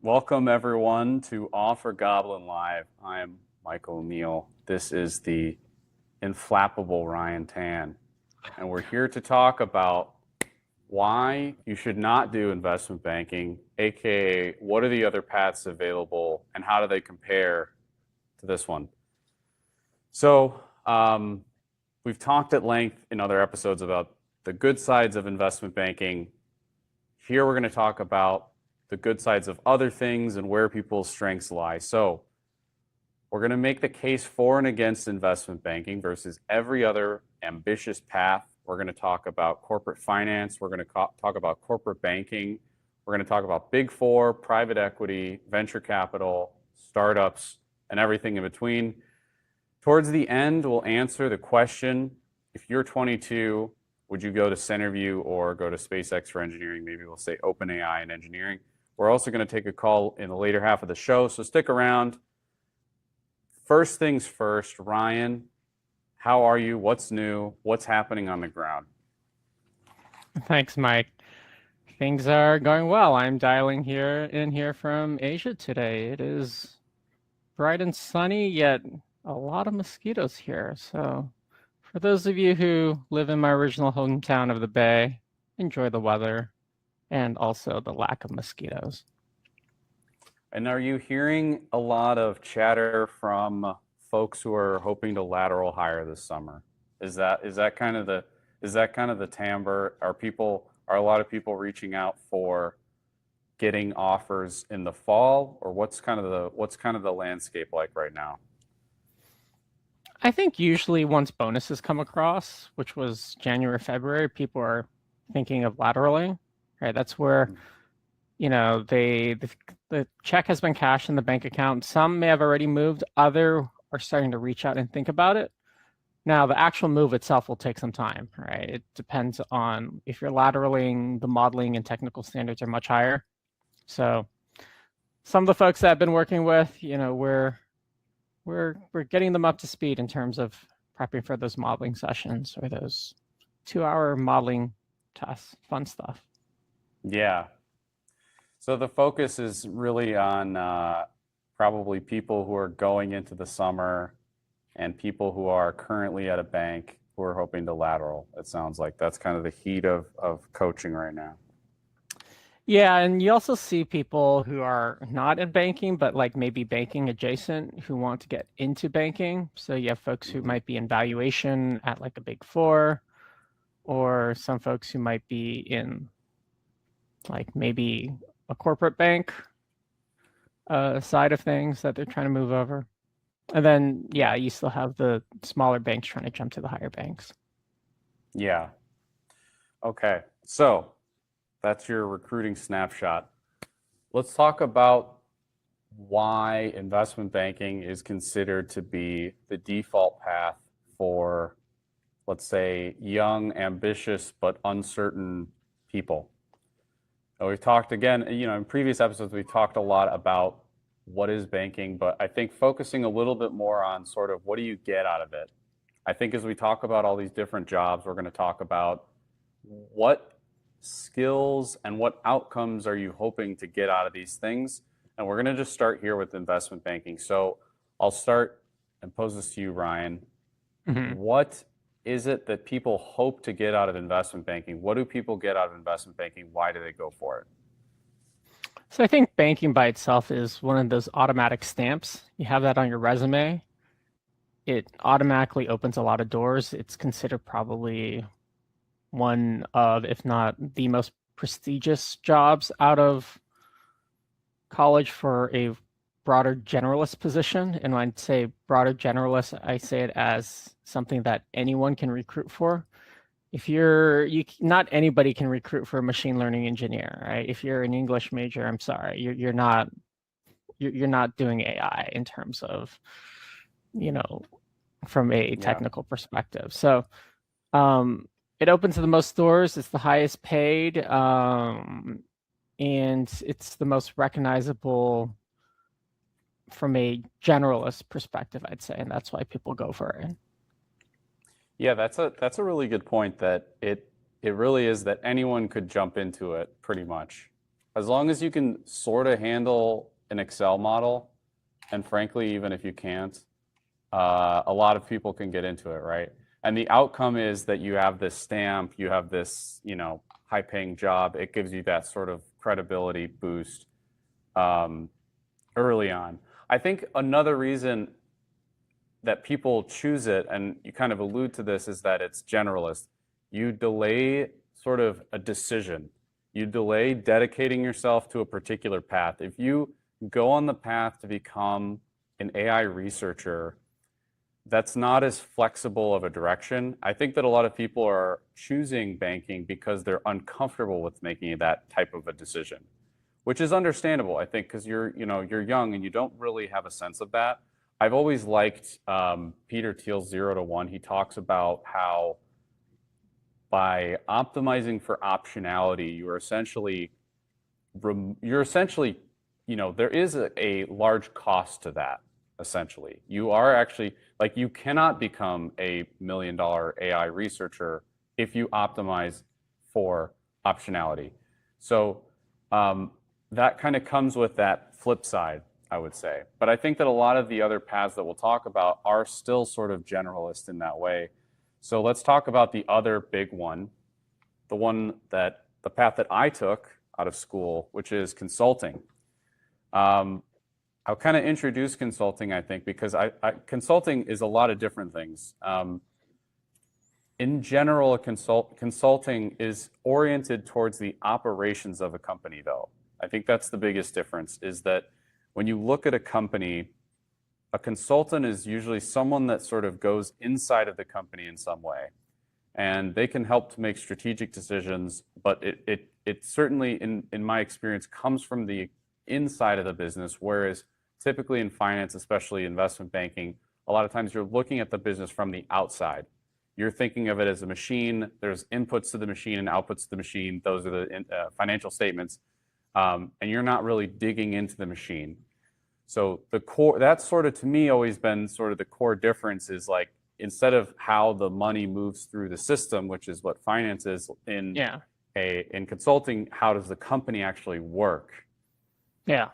Welcome everyone to OFFERGOBLIN Live. I am Michael Neal. This is the inflappable Ryan Tan. And we're here to talk about why you should not do investment banking, aka what are the other paths available and how do they compare to this one. So we've talked at length in other episodes about the good sides of investment banking. Here we're going to talk about the good sides of other things and where people's strengths lie. So we're going to make the case for and against investment banking versus every other ambitious path. We're going to talk about corporate finance. We're going to talk about corporate banking. We're going to talk about Big Four, private equity, venture capital, startups, and everything in between. Towards the end, we'll answer the question, if you're 22, would you go to Centerview or go to SpaceX for engineering? Maybe we'll say OpenAI in engineering. We're also going to take a call in the later half of the show, so stick around. First things first, Ryan, how are you? What's new? What's happening on the ground? Thanks, Mike. Things are going well. I'm dialing in here from Asia today. It is bright and sunny, yet a lot of mosquitoes here. So for those of you who live in my original hometown of the Bay, enjoy the weather and also the lack of mosquitoes. And are you hearing a lot of chatter from folks who are hoping to lateral hire this summer? Is that kind of the timbre? Are a lot of people reaching out for getting offers in the fall, or what's kind of the landscape like right now? I think usually once bonuses come across, which was January, February, people are thinking of lateraling, right? That's where, the check has been cashed in the bank account. Some may have already moved. Other are starting to reach out and think about it. Now, the actual move itself will take some time, right? It depends on if you're lateraling, the modeling and technical standards are much higher. So some of the folks that I've been working with, we're getting them up to speed in terms of prepping for those modeling sessions or those 2-hour modeling tests, fun stuff. Yeah. So the focus is really on probably people who are going into the summer and people who are currently at a bank who are hoping to lateral. It sounds like that's kind of the heat of coaching right now. Yeah, and you also see people who are not in banking, but like maybe banking adjacent who want to get into banking. So you have folks who might be in valuation at like a Big Four, or some folks who might be in like maybe a corporate bank side of things that they're trying to move over. And then, yeah, you still have the smaller banks trying to jump to the higher banks. Yeah. Okay. So that's your recruiting snapshot. Let's talk about why investment banking is considered to be the default path for, let's say, young, ambitious, but uncertain people. And we've talked again, in previous episodes, we've talked a lot about what is banking, but I think focusing a little bit more on sort of what do you get out of it. I think as we talk about all these different jobs, we're going to talk about what skills and what outcomes are you hoping to get out of these things. And we're going to just start here with investment banking. So I'll start and pose this to you, Ryan. Mm-hmm. What is it that people hope to get out of investment banking? What do people get out of investment banking? Why do they go for it? So I think banking by itself is one of those automatic stamps. You have that on your resume. It automatically opens a lot of doors. It's considered probably one of, if not the most prestigious jobs out of college for a broader generalist position. And when I say broader generalist, I say it as something that anyone can recruit for. If not anybody can recruit for a machine learning engineer, right? If you're an English major, I'm sorry, you're not doing AI in terms of, from a technical perspective. So it opens the most doors. It's the highest paid, and it's the most recognizable from a generalist perspective, I'd say, and that's why people go for it. Yeah, that's a really good point, that it really is that anyone could jump into it pretty much. As long as you can sort of handle an Excel model, and frankly, even if you can't, a lot of people can get into it, right? And the outcome is that you have this stamp, you have this, high-paying job. It gives you that sort of credibility boost early on. I think another reason that people choose it, and you kind of allude to this, is that it's generalist. You delay sort of a decision. You delay dedicating yourself to a particular path. If you go on the path to become an AI researcher, that's not as flexible of a direction. I think that a lot of people are choosing banking because they're uncomfortable with making that type of a decision, which is understandable, I think, because you're young and you don't really have a sense of that. I've always liked Peter Thiel's 0 to 1. He talks about how by optimizing for optionality, there is a large cost to that. Essentially, you are actually, like, you cannot become a $1 million AI researcher if you optimize for optionality. So that kind of comes with that flip side, I would say. But I think that a lot of the other paths that we'll talk about are still sort of generalist in that way. So let's talk about the other big one, the path that I took out of school, which is consulting. I'll kind of introduce consulting, I think, because consulting is a lot of different things. In general, consulting is oriented towards the operations of a company, though. I think that's the biggest difference, is that when you look at a company, a consultant is usually someone that sort of goes inside of the company in some way. And they can help to make strategic decisions, but it certainly, in my experience, comes from the inside of the business, whereas typically in finance, especially investment banking, a lot of times you're looking at the business from the outside. You're thinking of it as a machine. There's inputs to the machine and outputs to the machine. Those are the financial statements. And you're not really digging into the machine. So the core, that's sort of, to me, always been sort of the core difference, is like, instead of how the money moves through the system, which is what finance is, in consulting, how does the company actually work? Yeah.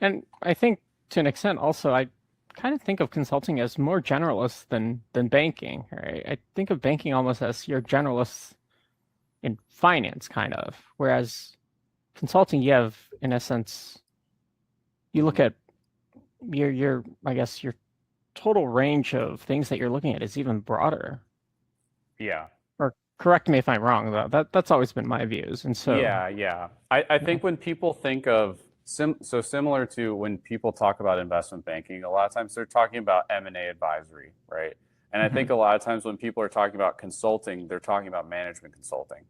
And I think to an extent also, I kind of think of consulting as more generalist than banking, right? I think of banking almost as your generalist in finance, kind of. Whereas consulting, you have, in a sense, you look at your I guess your total range of things that you're looking at is even broader. Yeah. Or correct me if I'm wrong, though. That's always been my views. And so yeah. I think when people think of so similar to when people talk about investment banking, a lot of times they're talking about M&A advisory, right? And I think a lot of times when people are talking about consulting, they're talking about management consulting.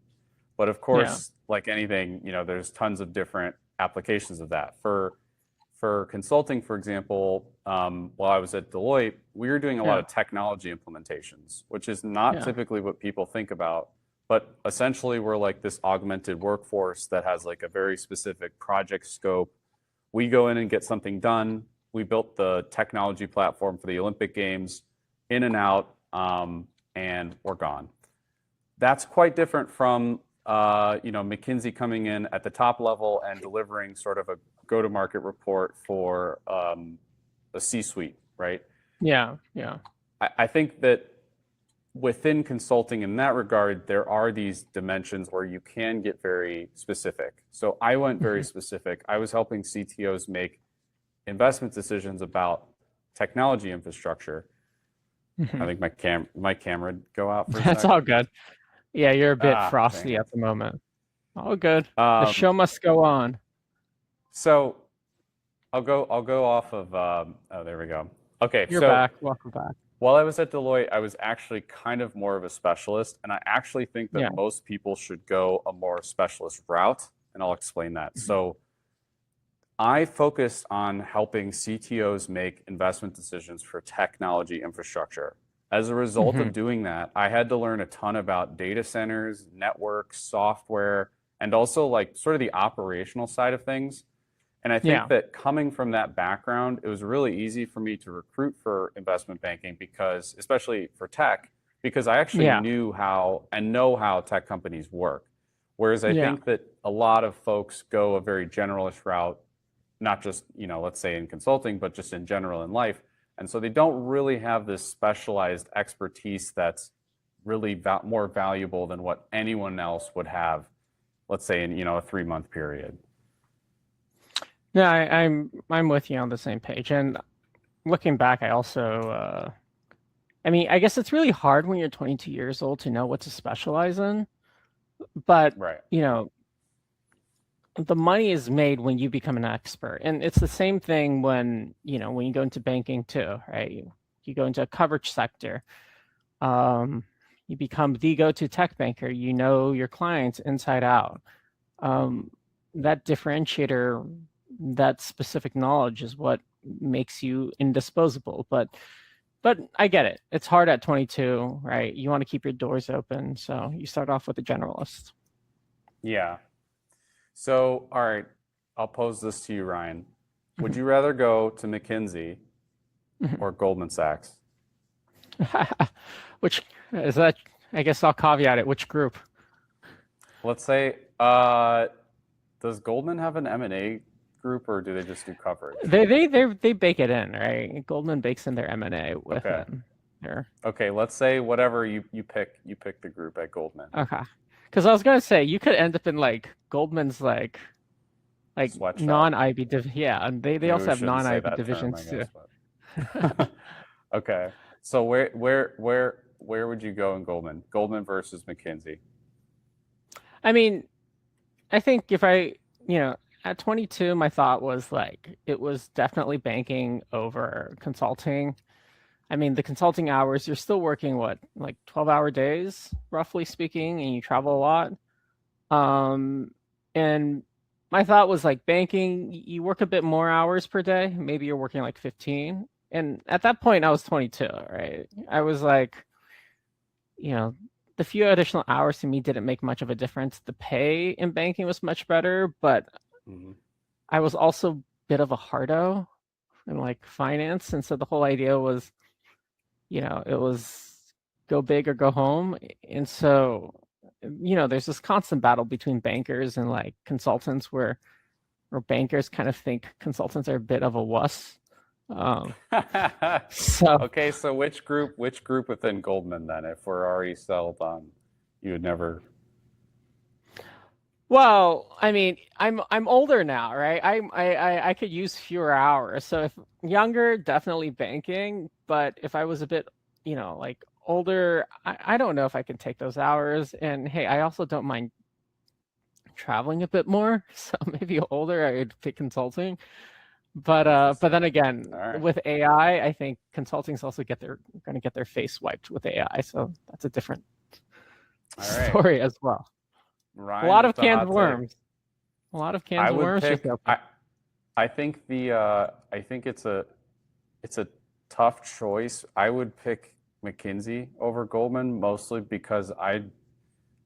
But of course, like anything, there's tons of different applications of that. For consulting, for example, while I was at Deloitte, we were doing a lot of technology implementations, which is not typically what people think about. But essentially, we're like this augmented workforce that has like a very specific project scope. We go in and get something done. We built the technology platform for the Olympic Games, in and out, and we're gone. That's quite different from McKinsey coming in at the top level and delivering sort of a go-to-market report for a C-suite, right? Yeah. I think that within consulting, in that regard, there are these dimensions where you can get very specific. So I went very specific. I was helping CTOs make investment decisions about technology infrastructure. I think my camera go out for a That's second. all good. Yeah, you're a bit frosty at the moment. All good. The show must go on. So I'll go off of oh, there we go. Okay, you're back. Welcome back. While I was at Deloitte, I was actually kind of more of a specialist, and I actually think that most people should go a more specialist route, and I'll explain that. So I focused on helping CTOs make investment decisions for technology infrastructure. As a result of doing that, I had to learn a ton about data centers, networks, software, and also like sort of the operational side of things. And I think that coming from that background, it was really easy for me to recruit for investment banking, because, especially for tech, because I actually knew how and know how tech companies work. Whereas I Yeah. think that a lot of folks go a very generalist route, not just, let's say in consulting, but just in general in life. And so they don't really have this specialized expertise that's really more valuable than what anyone else would have, let's say in, a 3-month period. No, I'm with you on the same page. And looking back, I also I mean, I guess it's really hard when you're 22 years old to know what to specialize in. But, Right. you know, the money is made when you become an expert. And it's the same thing when, when you go into banking too, right? You go into a coverage sector. You become the go-to tech banker. You know your clients inside out. That differentiator, that specific knowledge is what makes you indisposable. But I get it. It's hard at 22, right? You want to keep your doors open, so you start off with a generalist. Yeah. So, all right, I'll pose this to you, Ryan. Would you rather go to McKinsey or Goldman Sachs? Which is that? I guess I'll caveat it. Which group? Let's say, does Goldman have an M&A group, or do they just do coverage? They bake it in, right? Goldman bakes in their M&A with Okay. it. Okay, let's say whatever you pick the group at Goldman. Okay. Because I was gonna say you could end up in like Goldman's like Sweatshop. non-IB yeah, and they Maybe also we have shouldn't say non-IB that term, divisions I too. guess, but... Okay. So where would you go in Goldman? Goldman versus McKinsey. I mean, I think if at 22, my thought was like it was definitely banking over consulting. I mean, the consulting hours, you're still working what, like 12-hour days, roughly speaking, and you travel a lot. And my thought was like banking, you work a bit more hours per day. Maybe you're working like 15. And at that point, I was 22, right? I was like, the few additional hours to me didn't make much of a difference. The pay in banking was much better, but I was also a bit of a hardo in like finance. And so the whole idea was, it was go big or go home. And so, there's this constant battle between bankers and like consultants where bankers kind of think consultants are a bit of a wuss. Okay, so which group within Goldman then, if we're already settled on you would never... Well, I mean, I'm older now, right? I could use fewer hours. So if younger, definitely banking. But if I was a bit, like older, I don't know if I can take those hours. And hey, I also don't mind traveling a bit more. So maybe older, I would pick consulting. But then again, with AI, I think consulting's also going to get their face wiped with AI. So that's a different story as well. Ryan, a lot of canned worms. A lot of cans of worms. I think it's a tough choice. I would pick McKinsey over Goldman, mostly because I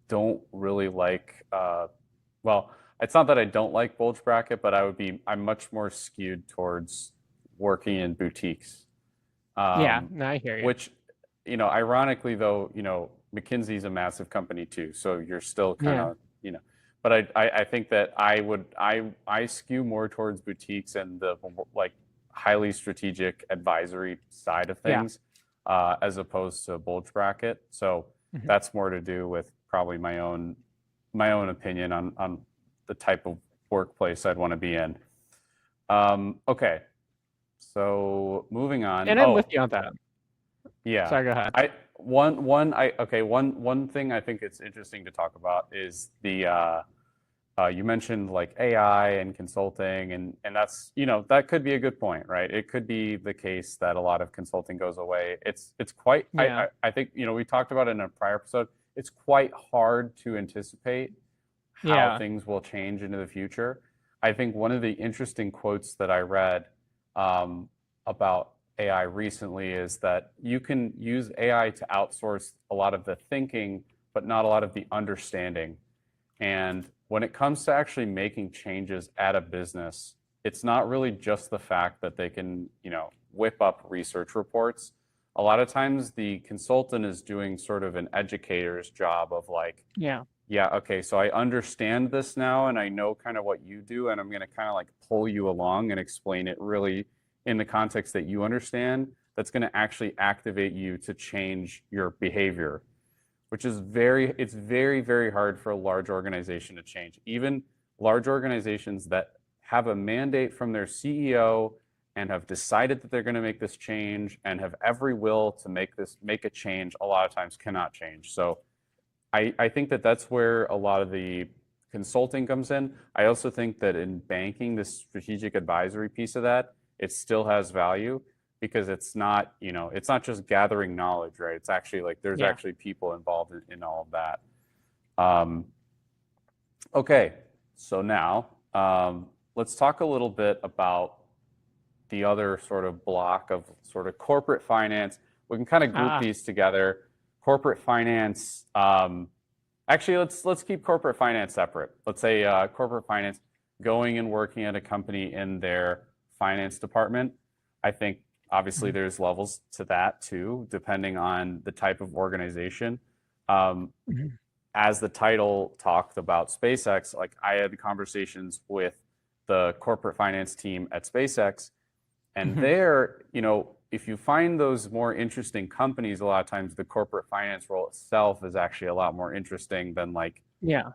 don't really like. Well, it's not that I don't like bulge bracket, but I'm much more skewed towards working in boutiques. Yeah, no, I hear you. Which, ironically though, McKinsey's a massive company too, so you're still kind of, but I think that I skew more towards boutiques and the like highly strategic advisory side of things, as opposed to bulge bracket. So that's more to do with probably my own opinion on the type of workplace I'd want to be in. Okay, so moving on. And I'm with you on that. Yeah. Sorry, go ahead. One thing I think it's interesting to talk about is the you mentioned like AI and consulting, and that's, that could be a good point, right? It could be the case that a lot of consulting goes away. It's quite, I think, we talked about it in a prior episode. It's quite hard to anticipate how things will change into the future. I think one of the interesting quotes that I read about AI recently is that you can use AI to outsource a lot of the thinking, but not a lot of the understanding. And when it comes to actually making changes at a business, it's not really just the fact that they can, whip up research reports. A lot of times the consultant is doing sort of an educator's job of like, Yeah, okay. So I understand this now and I know kind of what you do, and I'm going to kind of like pull you along and explain it really in the context that you understand. That's going to actually activate you to change your behavior, which is it's very, very hard for a large organization to change. Even large organizations that have a mandate from their CEO and have decided that they're going to make this change and have every will to make a change, a lot of times cannot change. So I think that that's where a lot of the consulting comes in. I also think that in banking, this strategic advisory piece of that, it still has value because it's not, it's not just gathering knowledge, right? It's actually like there's Yeah. actually people involved in all of that. Okay, so now let's talk a little bit about the other sort of block of sort of corporate finance. We can kind of group these together. Corporate finance. Actually, let's keep corporate finance separate. Let's say corporate finance going and working at a company in their finance department. I think obviously there's levels to that too, depending on the type of organization. As the title talked about SpaceX, like I had conversations with the corporate finance team at SpaceX, and there, if you find those more interesting companies, a lot of times the corporate finance role itself is actually a lot more interesting than like, Yeah.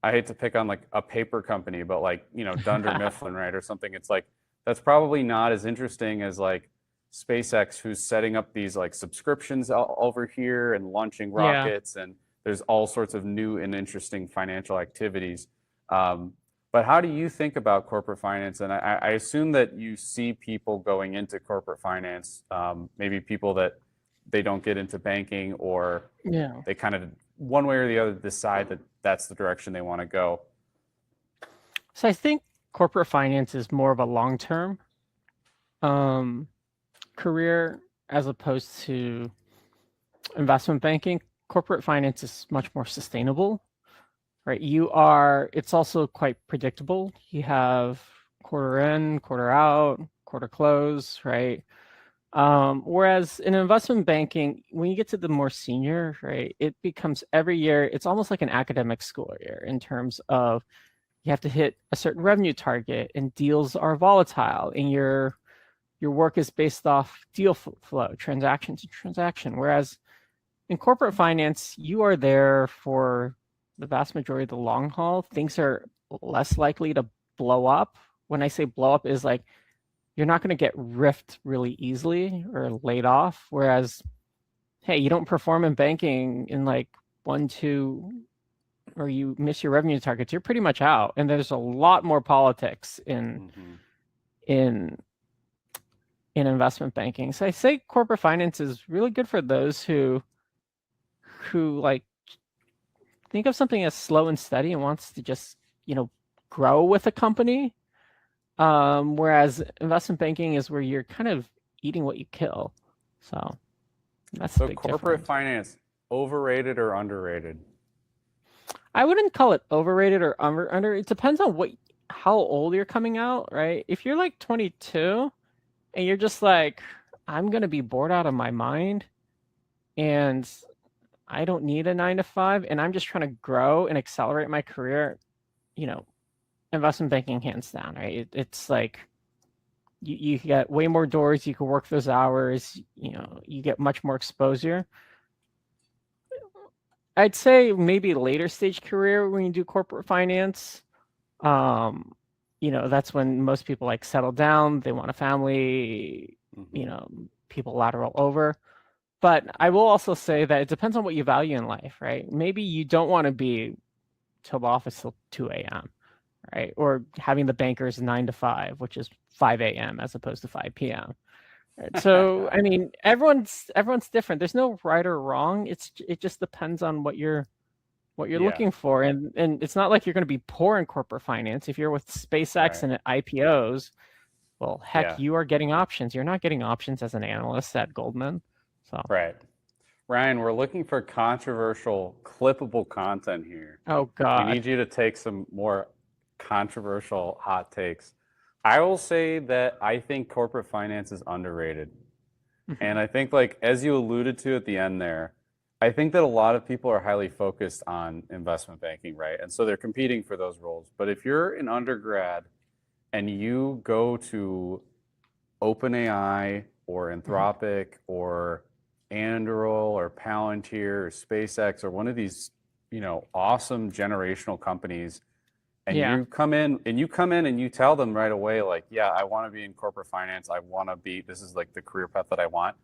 I hate to pick on like a paper company, but like, Dunder Mifflin, right? Or something. It's like, that's probably not as interesting as like SpaceX, who's setting up these like subscriptions over here and launching Yeah. rockets, and there's all sorts of new and interesting financial activities. But how do you think about corporate finance? And I assume that you see people going into corporate finance, maybe people that they don't get into banking, or Yeah. they kind of one way or the other decide that that's the direction they want to go. So I think corporate finance is more of a long-term career as opposed to investment banking. Corporate finance is much more sustainable, right? It's also quite predictable. You have quarter in, quarter out, quarter close, right? Whereas in investment banking, when you get to the more senior, right, it becomes every year, it's almost like an academic school year in terms of you have to hit a certain revenue target, and deals are volatile, and your work is based off deal flow, transaction to transaction. Whereas in corporate finance, you are there for the vast majority of the long haul. Things are less likely to blow up. When I say blow up, is like you're not going to get riffed really easily or laid off. Whereas, hey, you don't perform in banking in like 1, 2, or you miss your revenue targets, you're pretty much out. And there's a lot more politics in investment banking. So I say corporate finance is really good for those who like think of something as slow and steady and wants to just, grow with a company. Whereas investment banking is where you're kind of eating what you kill. So that's the big corporate difference. Finance, overrated or underrated? I wouldn't call it overrated or under. It depends on how old you're coming out, right? If you're like 22 and you're just like, I'm gonna be bored out of my mind, and I don't need a 9 to 5, and I'm just trying to grow and accelerate my career, investment banking hands down, right? It's like you get way more doors, you can work those hours, you get much more exposure. I'd say maybe later stage career when you do corporate finance, that's when most people like settle down, they want a family, people lateral over. But I will also say that it depends on what you value in life, right? Maybe you don't want to be till the office till 2 a.m., right? Or having the bankers 9 to 5, which is 5 a.m. as opposed to 5 p.m. Right? So, I mean, everyone's different. There's no right or wrong. It just depends on what you're looking for. And it's not like you're going to be poor in corporate finance. If you're with SpaceX and IPOs, well, heck, you are getting options. You're not getting options as an analyst at Goldman. So. Right. Ryan, we're looking for controversial, clippable content here. Oh, God. We need you to take some more controversial hot takes. I will say that I think corporate finance is underrated. And I think, like, as you alluded to at the end there, I think that a lot of people are highly focused on investment banking, right? And so they're competing for those roles. But if you're an undergrad and you go to OpenAI or Mhm. Anthropic or Anduril or Palantir or SpaceX or one of these, awesome generational companies, and Yeah. you come in and you tell them right away, like, yeah, I want to be in corporate finance. I want to be, this is like the career path that I want.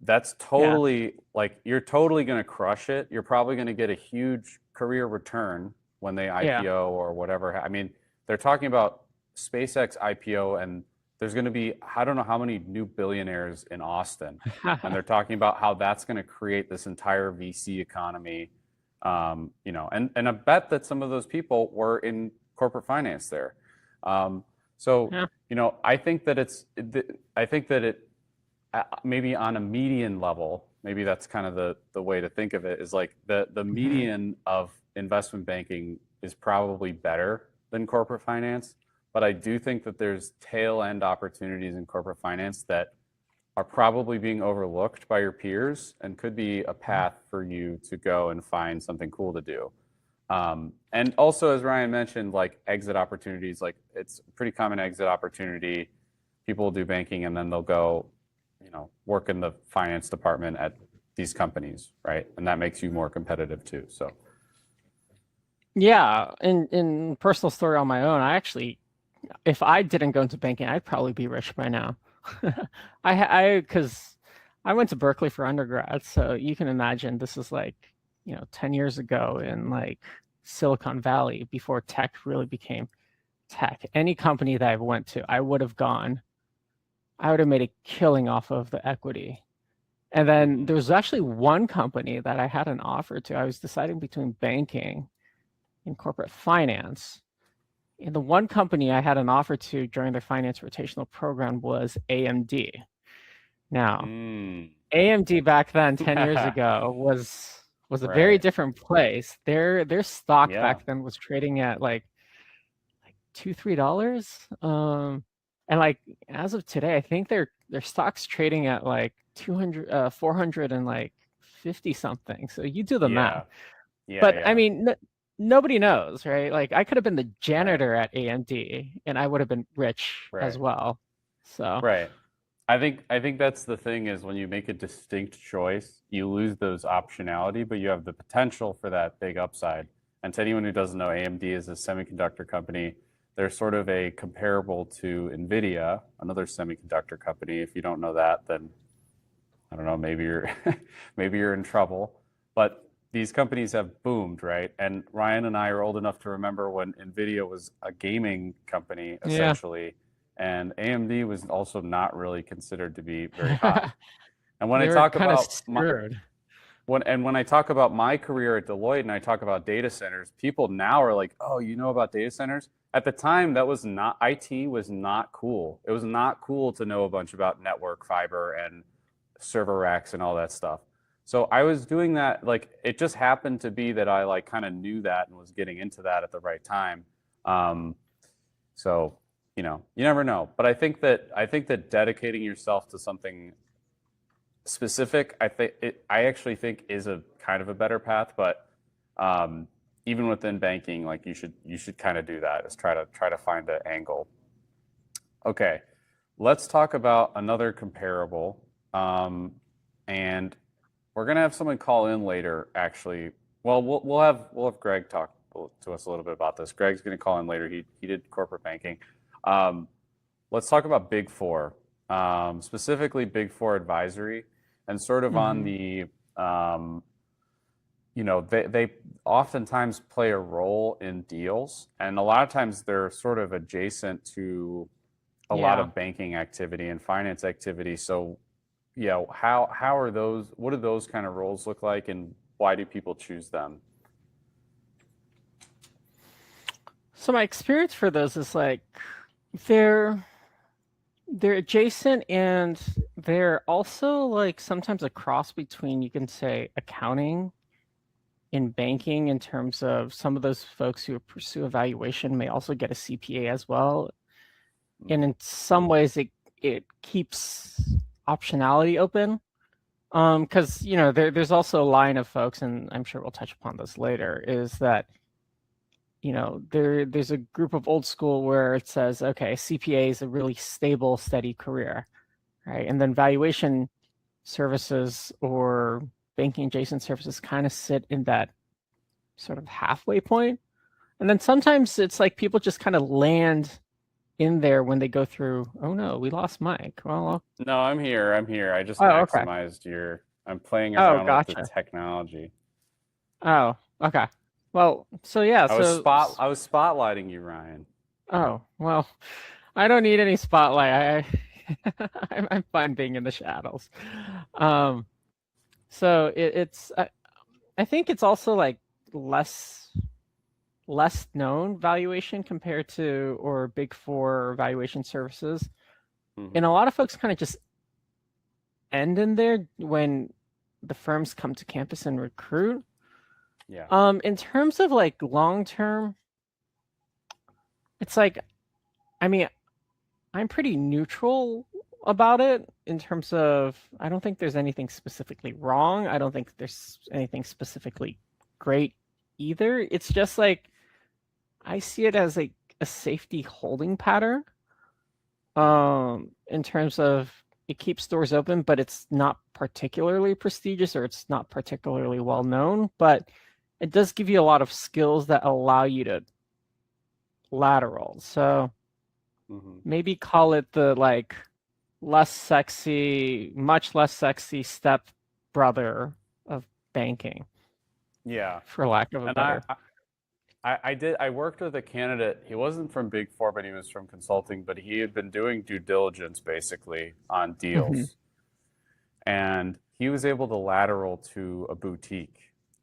That's Yeah. totally like, you're totally going to crush it. You're probably going to get a huge career return when they Yeah. IPO or whatever. I mean, they're talking about SpaceX IPO, and there's going to be, I don't know how many new billionaires in Austin. And they're talking about how that's going to create this entire VC economy. And I bet that some of those people were in corporate finance there. Um, so, Yeah. I think that I think that it, maybe on a median level, maybe that's kind of the way to think of it, is like the Mhm. median of investment banking is probably better than corporate finance. But I do think that there's tail end opportunities in corporate finance that are probably being overlooked by your peers and could be a path for you to go and find something cool to do. And also, as Ryan mentioned, like exit opportunities, like it's a pretty common exit opportunity. People will do banking and then they'll go, work in the finance department at these companies, right? And that makes you more competitive too. So, Yeah. In personal story on my own, I actually, if I didn't go into banking, I'd probably be rich by now. Because I went to Berkeley for undergrad, so you can imagine this is like, 10 years ago in like Silicon Valley before tech really became tech. Any company that I went to, I would have made a killing off of the equity. And then mhm. there was actually one company that I had an offer to. I was deciding between banking and corporate finance. And the one company I had an offer to during their finance rotational program was AMD. Now, Mm. AMD back then, 10 years ago, was a very Right. different place. Their stock Yeah. back then was trading at like $2, $3. And like as of today, I think their stock's trading at like 200, 400 and like 50 something. So you do the math. Yeah. Yeah. But I Yeah. mean, nobody knows, right? Like I could have been the Right. janitor at AMD and I would have been rich as Right. well. So Right. I think that's the thing, is when you make a distinct choice, you lose those optionality, but you have the potential for that big upside. And to anyone who doesn't know, AMD is a semiconductor company. They're sort of a comparable to NVIDIA, another semiconductor company. If you don't know that, then I don't know, maybe you're maybe you're in trouble. But these companies have boomed, right? And Ryan and I are old enough to remember when NVIDIA was a gaming company, yeah. essentially, and AMD was also not really considered to be very hot. And when I They were talk kind of about screwed. when I talk about my career at Deloitte and I talk about data centers, people now are like, "Oh, you know about data centers?" At the time, that was not, IT was not cool. It was not cool to know a bunch about network fiber and server racks and all that stuff. So I was doing that, like it just happened to be that I like kind of knew that and was getting into that at the right time. Um, so you never know. But I think that dedicating yourself to something specific, I actually think is a kind of a better path. But um, even within banking, like you should kind of do that, is try to find an angle. Okay, let's talk about another comparable. And we're gonna have someone call in later, actually. Well, we'll have Greg talk to us a little bit about this. Greg's gonna call in later. He did corporate banking. Um, let's talk about Big Four, specifically Big Four advisory, and sort of on Hmm. the they oftentimes play a role in deals, and a lot of times they're sort of adjacent to a lot Yeah. of banking activity and finance activity. So, how are those? What do those kind of roles look like, and why do people choose them? So my experience for those is like they're they're adjacent and they're also like sometimes a cross between, you can say, accounting and banking, in terms of some of those folks who pursue evaluation may also get a CPA as well. And in some ways it keeps optionality open. Because there's also a line of folks, and I'm sure we'll touch upon this later, is that there's a group of old school where it says, okay, CPA is a really stable, steady career, right? And then valuation services or banking adjacent services kind of sit in that sort of halfway point. And then sometimes it's like people just kind of land in there when they go through, oh no, we lost Mike. Well, No, I'm here. I'm here. I just oh, okay. maximized I'm playing Oh, around with the gotcha. technology. Oh, okay. Well, so yeah, I was spotlighting you, Ryan. oh, well, I don't need any spotlight. I'm fine being in the shadows. Um, so it's I think it's also like less known valuation compared to or big four valuation services. And a lot of folks kind of just end in there when the firms come to campus and recruit. Yeah. In terms of like long term, it's like, I mean, I'm pretty neutral about it in terms of I don't think there's anything specifically wrong. I don't think there's anything specifically great either. It's just like I see it as like a safety holding pattern. In terms of it keeps doors open, but it's not particularly prestigious or it's not particularly well known, but it does give you a lot of skills that allow you to lateral. So maybe call it the like less sexy, much less sexy step brother of banking. Yeah. For lack of a better. I worked with a candidate. He wasn't from Big Four, but he was from consulting, but he had been doing due diligence basically on deals. And he was able to lateral to a boutique.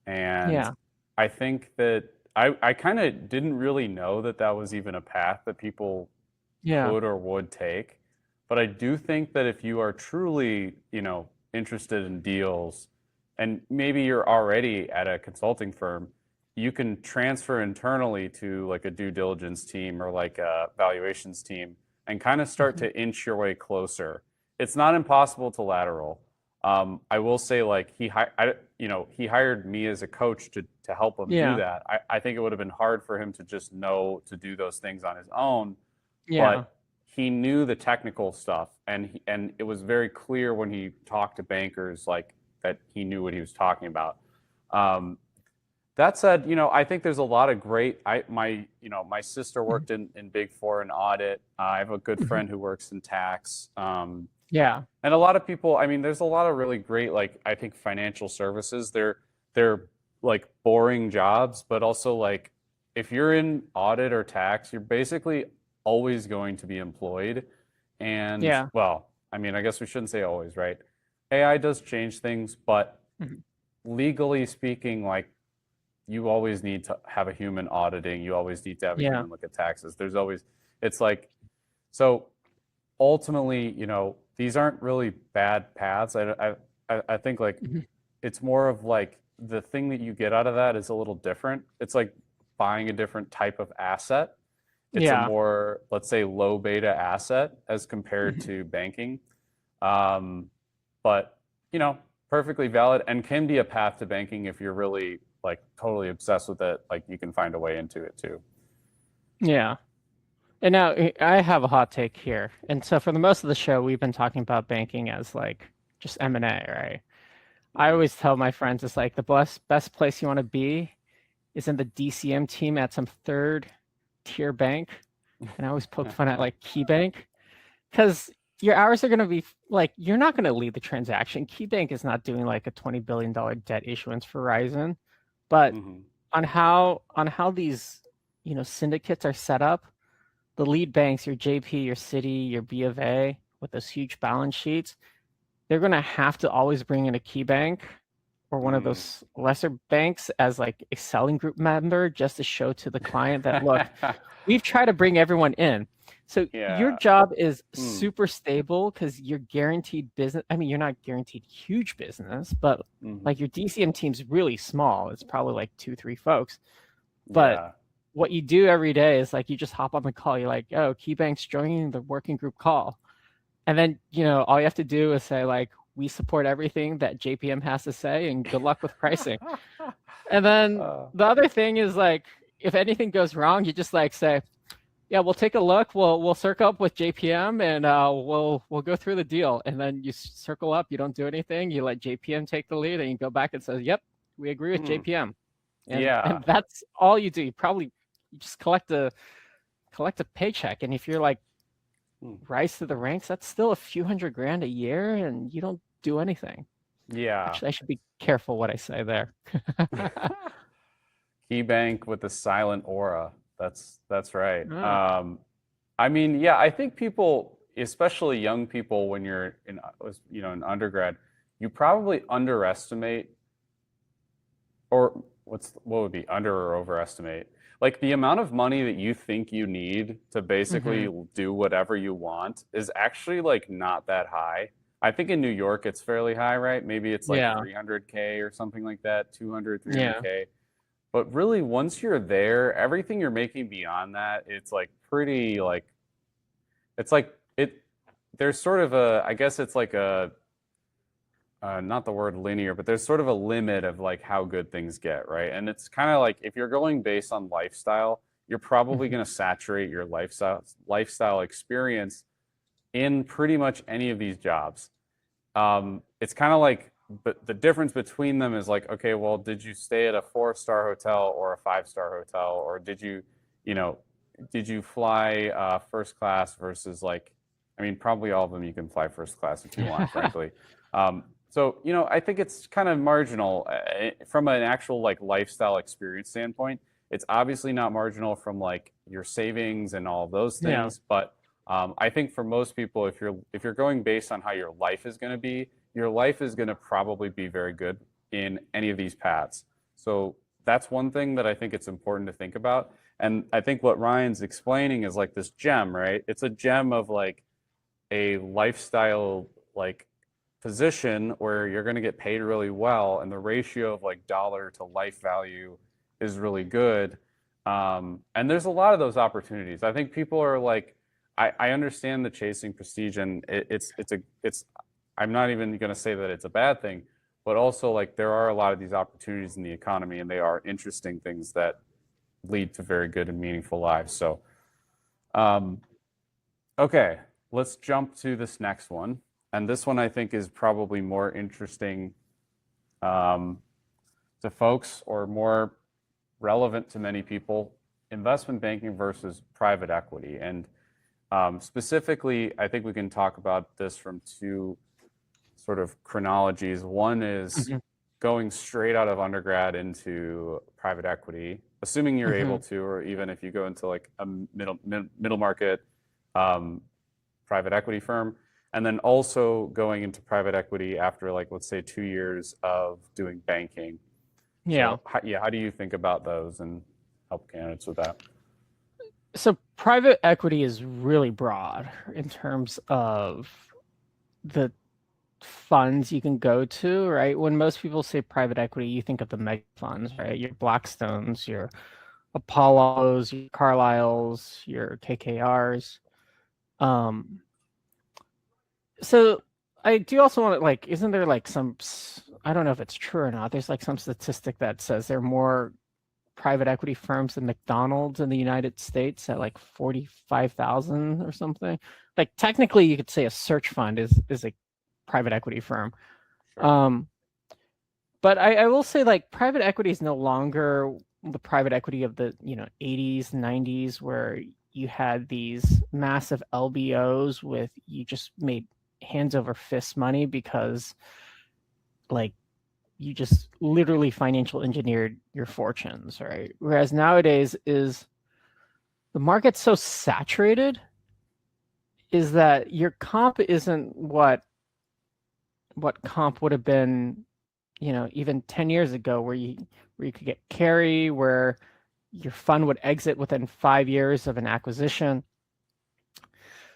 And Yeah. I think that I kind of didn't really know that that was even a path that people could or would take. But I do think that if you are truly, interested in deals, and maybe you're already at a consulting firm, you can transfer internally to like a due diligence team or like a valuations team and kind of start to inch your way closer. It's not impossible to lateral. I will say, like he hired me as a coach to help him do that. I think it would have been hard for him to just know to do those things on his own. But he knew the technical stuff, and it was very clear when he talked to bankers like that he knew what he was talking about. That said, I think there's a lot of great. My sister worked in Big Four in audit. I have a good friend who works in tax. And a lot of people. I mean, there's a lot of really great, like I think financial services. They're like boring jobs, but also like if you're in audit or tax, you're basically always going to be employed. And well, I mean, I guess we shouldn't say always, right? AI does change things, but legally speaking, like you always need to have a human auditing. You always need to have a human look at taxes. There's always, it's like, so ultimately, these aren't really bad paths. I think like it's more of like the thing that you get out of that is a little different. It's like buying a different type of asset. It's a more, let's say, low beta asset as compared to banking. But, perfectly valid and can be a path to banking if you're really like totally obsessed with it. Like you can find a way into it too. Yeah. And now I have a hot take here. And so for the most of the show, we've been talking about banking as like just M&A, right? I always tell my friends it's like the best place you want to be is in the DCM team at some third tier bank. And I always poke fun at like KeyBank because your hours are going to be like, you're not going to lead the transaction. KeyBank is not doing like a $20 billion debt issuance for Verizon, but on how these, syndicates are set up, the lead banks, your JP, your Citi, your B of A, with those huge balance sheets, they're going to have to always bring in a KeyBank or one of those lesser banks as like a selling group member just to show to the client that, look, we've tried to bring everyone in. So your job is super stable because you're guaranteed business. I mean, you're not guaranteed huge business, but like your DCM team's really small. It's probably like 2-3 folks. But what you do every day is like you just hop on the call. You're like, oh, KeyBank's joining the working group call. And then, all you have to do is say like, we support everything that JPM has to say, and good luck with pricing. And then the other thing is like, if anything goes wrong, you just like say, yeah, we'll take a look. We'll circle up with JPM and we'll go through the deal. And then you circle up, you don't do anything. You let JPM take the lead, and you go back and say, yep, we agree with JPM. And that's all you do. You just collect a paycheck. And if you're like rise to the ranks, that's still a few $100,000 a year, and you don't do anything. Yeah. Actually, I should be careful what I say there. Key bank with the silent aura. That's right. I mean, yeah, I think people, especially young people, when you're in undergrad, you probably underestimate, or what would be under or overestimate, like the amount of money that you think you need to basically do whatever you want is actually like not that high. I think in New York it's fairly high, right? Maybe it's like 300K or something like that, 200, 300K. But really, once you're there, everything you're making beyond that, it's like pretty like, it's like there's sort of a, I guess it's like a, not the word linear, but there's sort of a limit of like how good things get, right? And it's kind of like, if you're going based on lifestyle, you're probably going to saturate your lifestyle experience in pretty much any of these jobs. It's kind of like, but the difference between them is like, okay, well, did you stay at a 4-star hotel or a 5-star hotel, or did you fly first class versus like, I mean, probably all of them you can fly first class if you want, frankly. So, I think it's kind of marginal from an actual like lifestyle experience standpoint. It's obviously not marginal from like your savings and all of those things, but I think for most people, if you're going based on how your life is going to be, your life is going to probably be very good in any of these paths. So that's one thing that I think it's important to think about. And I think what Ryan's explaining is like this gem, right? It's a gem of like a lifestyle like position where you're going to get paid really well, and the ratio of like dollar to life value is really good. And there's a lot of those opportunities. I think people are like, I understand the chasing prestige, and it's I'm not even going to say that it's a bad thing, but also like there are a lot of these opportunities in the economy, and they are interesting things that lead to very good and meaningful lives. So, okay, let's jump to this next one. And this one I think is probably more interesting to folks, or more relevant to many people: investment banking versus private equity. And specifically, I think we can talk about this from two sort of chronologies. One is going straight out of undergrad into private equity, assuming you're able to, or even if you go into like a middle market private equity firm, and then also going into private equity after like, let's say 2 years of doing banking. So, how do you think about those and help candidates with that? So private equity is really broad in terms of the funds you can go to, right? When most people say private equity, you think of the mega funds, right? Your Blackstones, your Apollos, your Carlyles, your KKRs. So I do also want to like, isn't there like some, I don't know if it's true or not, there's like some statistic that says there are more private equity firms than McDonald's in the United States at like 45,000 or something. Like technically you could say a search fund is a private equity firm. Sure. But I will say like private equity is no longer the private equity of the 80s, 90s, where you had these massive LBOs with, you just made hands over fist money because like you just literally financial engineered your fortunes, right? Whereas nowadays is the market's so saturated is that your comp isn't what comp would have been, even 10 years ago, where you could get carry, where your fund would exit within 5 years of an acquisition.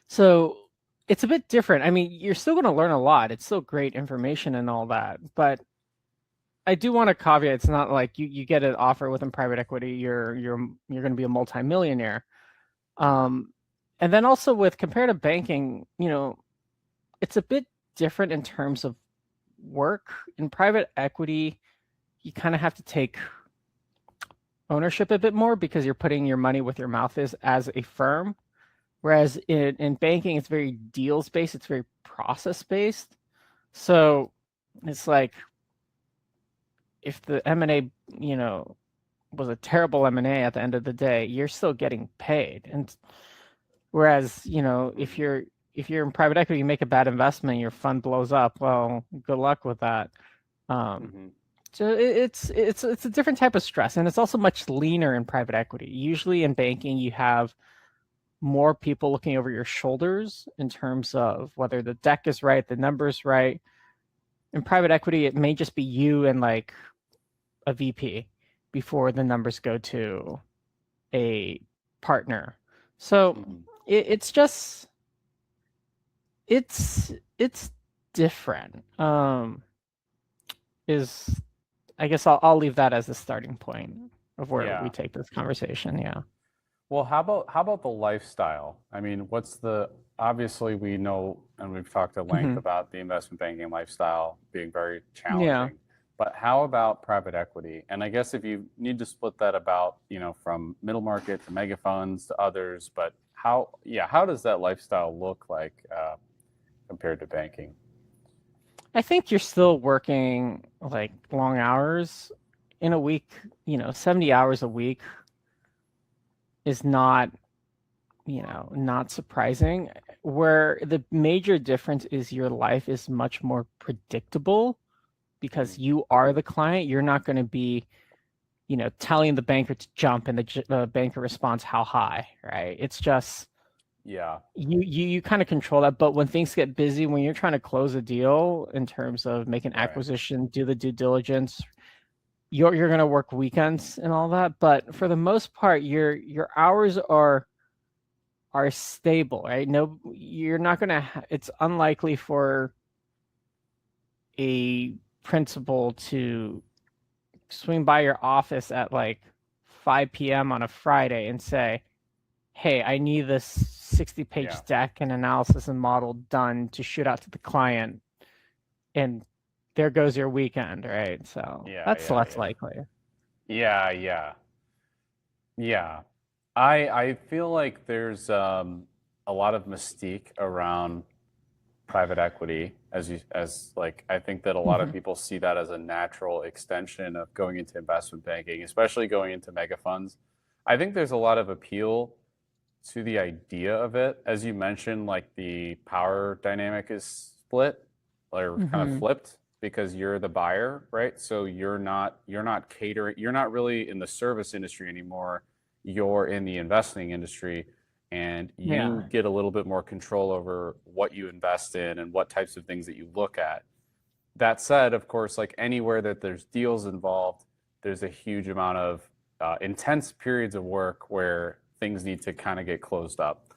So it's a bit different. I mean, you're still going to learn a lot. It's still great information and all that, but I do want to caveat, it's not like you get an offer within private equity, you're going to be a multimillionaire. And then also with comparative banking, it's a bit different in terms of work. In private equity, you kind of have to take ownership a bit more because you're putting your money where your mouth is as a firm. Whereas in banking, it's very deals based, it's very process based. So it's like if the M&A, was a terrible M&A at the end of the day, you're still getting paid. And whereas, if you're in private equity, you make a bad investment, your fund blows up. Well, good luck with that. So it's a different type of stress, and it's also much leaner in private equity. Usually in banking, you have more people looking over your shoulders in terms of whether the deck is right, the numbers right. In private equity, it may just be you and like a VP before the numbers go to a partner. So it's just it's different. I guess I'll leave that as the starting point of where we take this conversation. Yeah. Well, how about the lifestyle? I mean, obviously we know, and we've talked at length about the investment banking lifestyle being very challenging. Yeah. But how about private equity? And I guess if you need to split that about, from middle market to mega funds to others, but how does that lifestyle look like compared to banking? I think you're still working like long hours in a week. 70 hours a week is not surprising. Where the major difference is your life is much more predictable because you are the client. You're not going to be, telling the banker to jump and the banker responds how high, right? It's just you kind of control that. But when things get busy, when you're trying to close a deal in terms of make an acquisition, do the due diligence, you're going to work weekends and all that. But for the most part, your hours are stable, right? No, you're not going to it's unlikely for a principal to swing by your office at like 5 p.m. on a Friday and say, hey, I need this 60-page deck and analysis and model done to shoot out to the client. And there goes your weekend, right? So that's less likely. Yeah. I feel like there's a lot of mystique around private equity I think that a lot of people see that as a natural extension of going into investment banking, especially going into mega funds. I think there's a lot of appeal to the idea of it. As you mentioned, like the power dynamic is split or kind of flipped because you're the buyer, right? So you're not catering, you're not really in the service industry anymore. You're in the investing industry, and you get a little bit more control over what you invest in and what types of things that you look at. That said, of course, like anywhere that there's deals involved, there's a huge amount of intense periods of work where things need to kind of get closed up.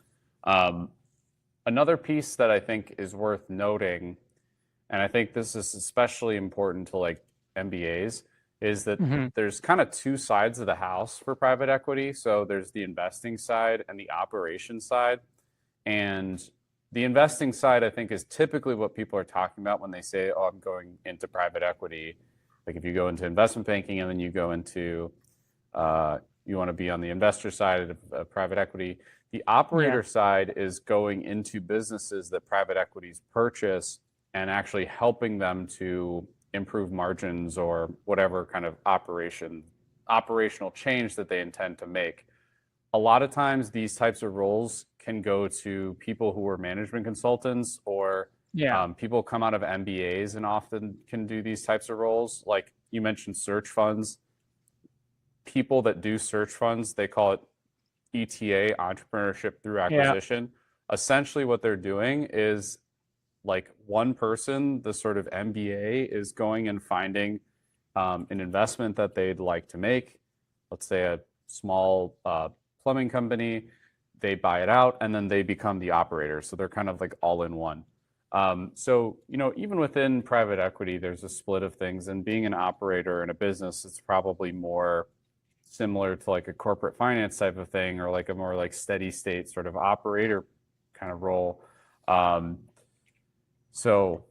Another piece that I think is worth noting, and I think this is especially important to like MBAs, is that there's kind of two sides of the house for private equity. So there's the investing side and the operation side. And the investing side, I think, is typically what people are talking about when they say, oh, I'm going into private equity. Like if you go into investment banking and then you go into, you want to be on the investor side of private equity. The operator side is going into businesses that private equities purchase and actually helping them to improve margins or whatever kind of operational change that they intend to make. A lot of times these types of roles can go to people who are management consultants or people come out of MBAs and often can do these types of roles. Like you mentioned search funds. People that do search funds, they call it ETA, entrepreneurship through acquisition. Essentially what they're doing is like one person, the sort of MBA, is going and finding an investment that they'd like to make. Let's say a small plumbing company, they buy it out and then they become the operator. So they're kind of like all in one. So, even within private equity, there's a split of things, and being an operator in a business, it's probably more similar to like a corporate finance type of thing, or like a more like steady state sort of operator kind of role. So,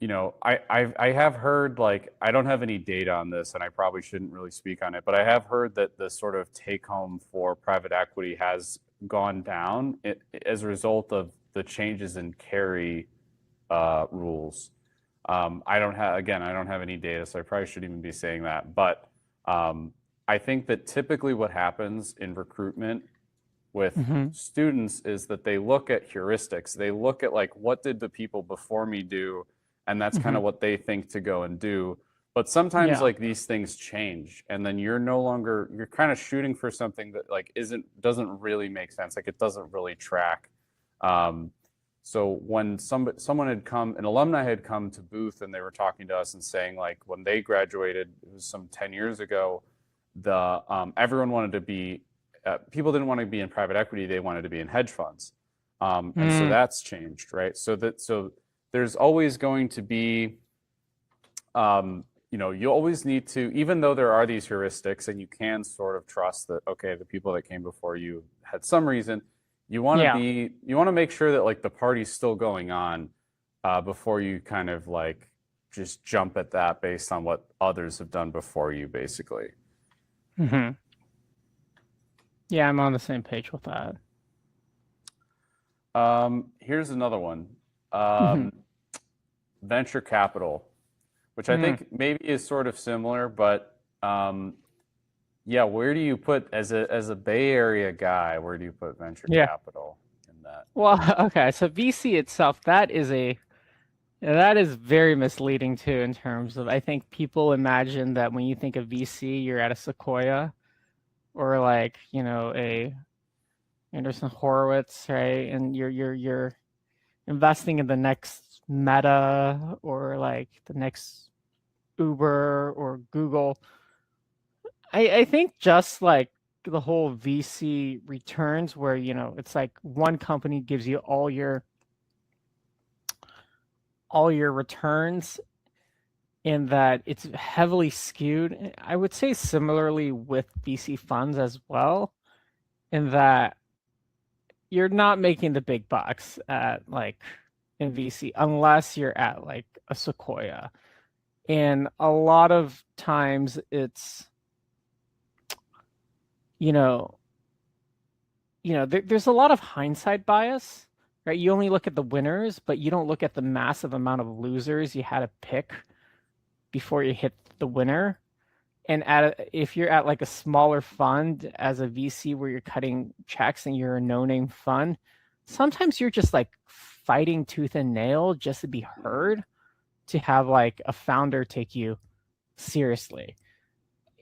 I have heard, like, I don't have any data on this, and I probably shouldn't really speak on it, but I have heard that the sort of take home for private equity has gone down as a result of the changes in carry rules. I don't have any data, so I probably shouldn't even be saying that. But I think that typically what happens in recruitment with Hmm. students is that they look at heuristics. They look at, like, what did the people before me do, and that's kind Hmm. of what they think to go and do. But sometimes, Yeah. like, these things change, and then you're kind of shooting for something that, like, doesn't really make sense. Like, it doesn't really track. Um, so when an alumni had come to Booth, and they were talking to us and saying, like, when they graduated, it was some 10 years ago, the everyone wanted to be people didn't want to be in private equity; they wanted to be in hedge funds, and so Mm. that's changed, right? So there's always going to be, you always need to, even though there are these heuristics, and you can sort of trust that, okay, the people that came before you had some reason. Yeah. You want to make sure that, like, the party's still going on before you kind of, like, just jump at that based on what others have done before you, basically. Hmm. Yeah, I'm on the same page with that. Here's another one. Hmm. Um, Venture capital, which I Mm. think maybe is sort of similar, but yeah, where do you put, as a Bay Area guy, where do you put venture Yeah. capital in that? Well, okay. So VC itself, that is very misleading too in terms of I think people imagine that when you think of VC, you're at a Sequoia or like, a Anderson Horowitz, right? And you're investing in the next Meta or like the next Uber or Google. I think just like the whole VC returns where, it's like one company gives you all your returns in that it's heavily skewed. I would say similarly with VC funds as well, in that you're not making the big bucks at like in VC unless you're at like a Sequoia. And a lot of times it's, you know, there's a lot of hindsight bias, right? You only look at the winners, but you don't look at the massive amount of losers you had to pick before you hit the winner. And if you're at like a smaller fund as a VC where you're cutting checks and you're a no-name fund, sometimes you're just like fighting tooth and nail just to be Mhm. heard, to have like a founder take you seriously.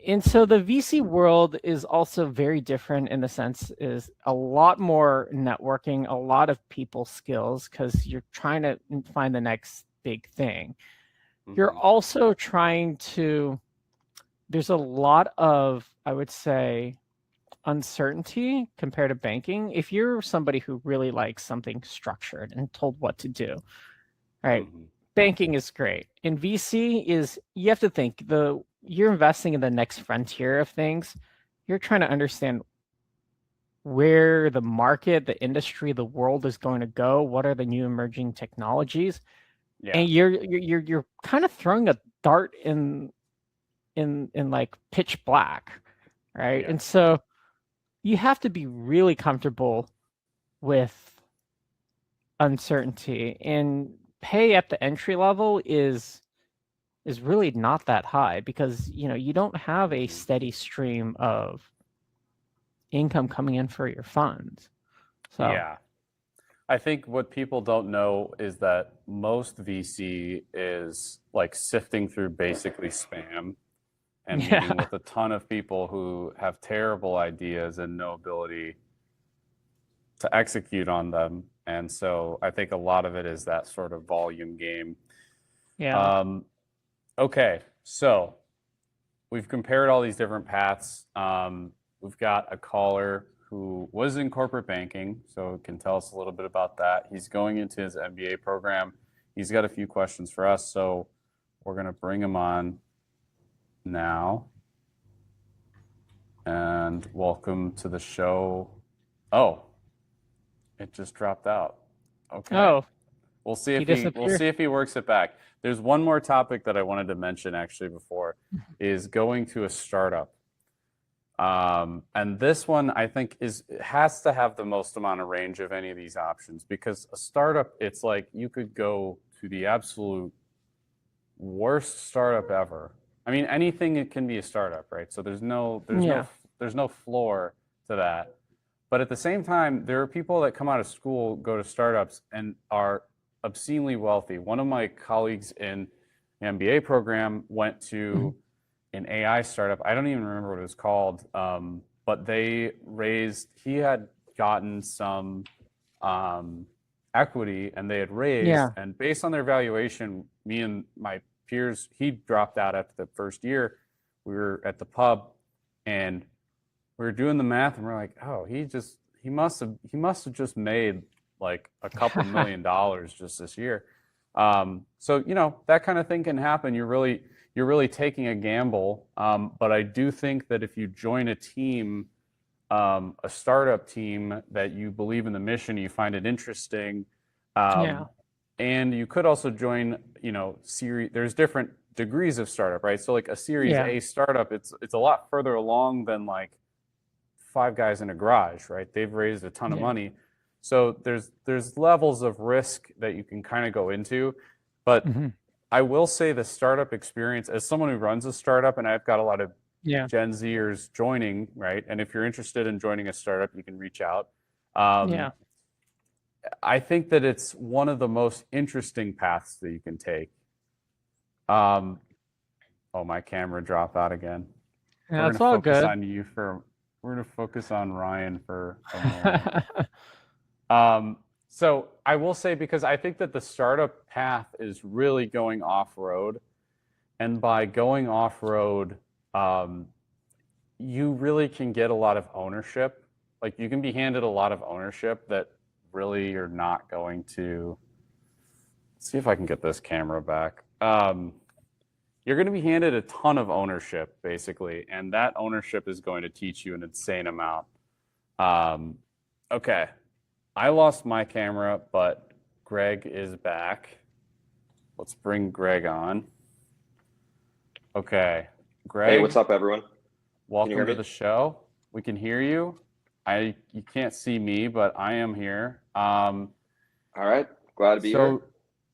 And so the VC world is also very different in the sense is a lot more networking, a lot of people skills because you're trying to find the next big thing. You're Mhm. also trying to there's a lot of, I would say, uncertainty compared to banking. If you're somebody who really likes something structured and told what to do, right? Mhm. Banking is great. In VC is you have to think you're investing in the next frontier of things. You're trying to understand where the market, the industry, the world is going to go. What are the new emerging technologies? Yeah. And you're kind of throwing a dart in like pitch black, right? Yeah. And so you have to be really comfortable with uncertainty, and pay at the entry level is really not that high because you don't have a Mhm. steady stream of income coming in for your funds. So Yeah. I think what people don't know is that most VC is, like, sifting through basically spam and meeting yeah. with a ton of people who have terrible ideas and no ability to execute on them. And so I think a lot of it is that sort of volume game. Yeah. Um, okay, so we've compared all these different paths. We've got a caller who was in corporate banking, so can tell us a little bit about that. He's going into his MBA program. He's got a few questions for us, so we're going to bring him on now. And welcome to the show. Oh, it just dropped out. Okay. Oh, We'll see He if we'll disappeared. see if he works it back. There's one more topic that I wanted to mention actually before, is going to a startup. And this one I think has to have the most amount of range of any of these options, because a startup, it's like you could go to the absolute worst startup ever. I mean, anything it can be a startup, right? So there's no floor to that. But at the same time, there are people that come out of school, go to startups, and are obscenely wealthy. One of my colleagues in the MBA program went to an AI startup. I don't even remember what it was called, but he had gotten some equity, and they had raised, and based on their valuation, me and my peers, he dropped out after the first year. We were at the pub, and we were doing the math, and we're like, oh, he must have just made like a couple $1 million just this year. So that kind of thing can happen. You're really taking a gamble. But I do think that if you join a team, a startup team that you believe in the mission, you find it interesting, and you could also join, there's different degrees of startup, right? So like a Series A startup, it's a lot further along than like five guys in a garage, right? They've raised a ton of money. So there's levels of risk that you can kind of go into. But I will say the startup experience, as someone who runs a startup, and I've got a lot of Gen Zers joining, right? And if you're interested in joining a startup, you can reach out. I think that it's one of the most interesting paths that you can take. Oh, my camera dropped out again. Yeah, it's all good. We're going to focus on Ryan for a moment. So I will say, because I think that the startup path is really going off-road. And by going off-road, you really can get a lot of ownership. Like you can be handed a lot of ownership that really you're not going to. Let's see if I can get this camera back. You're going to be handed a ton of ownership, basically, and that ownership is going to teach you an insane amount. Okay, I lost my camera, but Greg is back. Let's bring Greg on. Okay, Greg. Hey, what's up, everyone? Welcome to the show. We can hear you. You can't see me, but I am here. All right, glad to be here.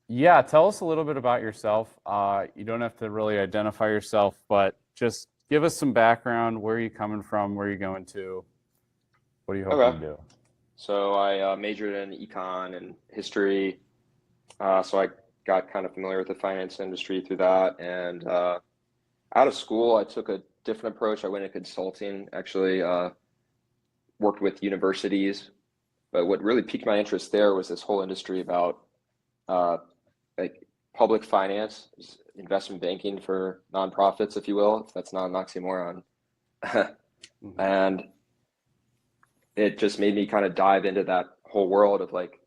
Yeah, tell us a little bit about yourself. You don't have to really identify yourself, but just give us some background. Where are you coming from? Where are you going to? What are you hoping to do? So I majored in econ and history. So I got kind of familiar with the finance industry through that. And out of school, I took a different approach. I went into consulting, actually worked with universities. But what really piqued my interest there was this whole industry about like public finance, investment banking for nonprofits, if you will, if that's not an oxymoron. And it just made me kind of dive into that whole world of like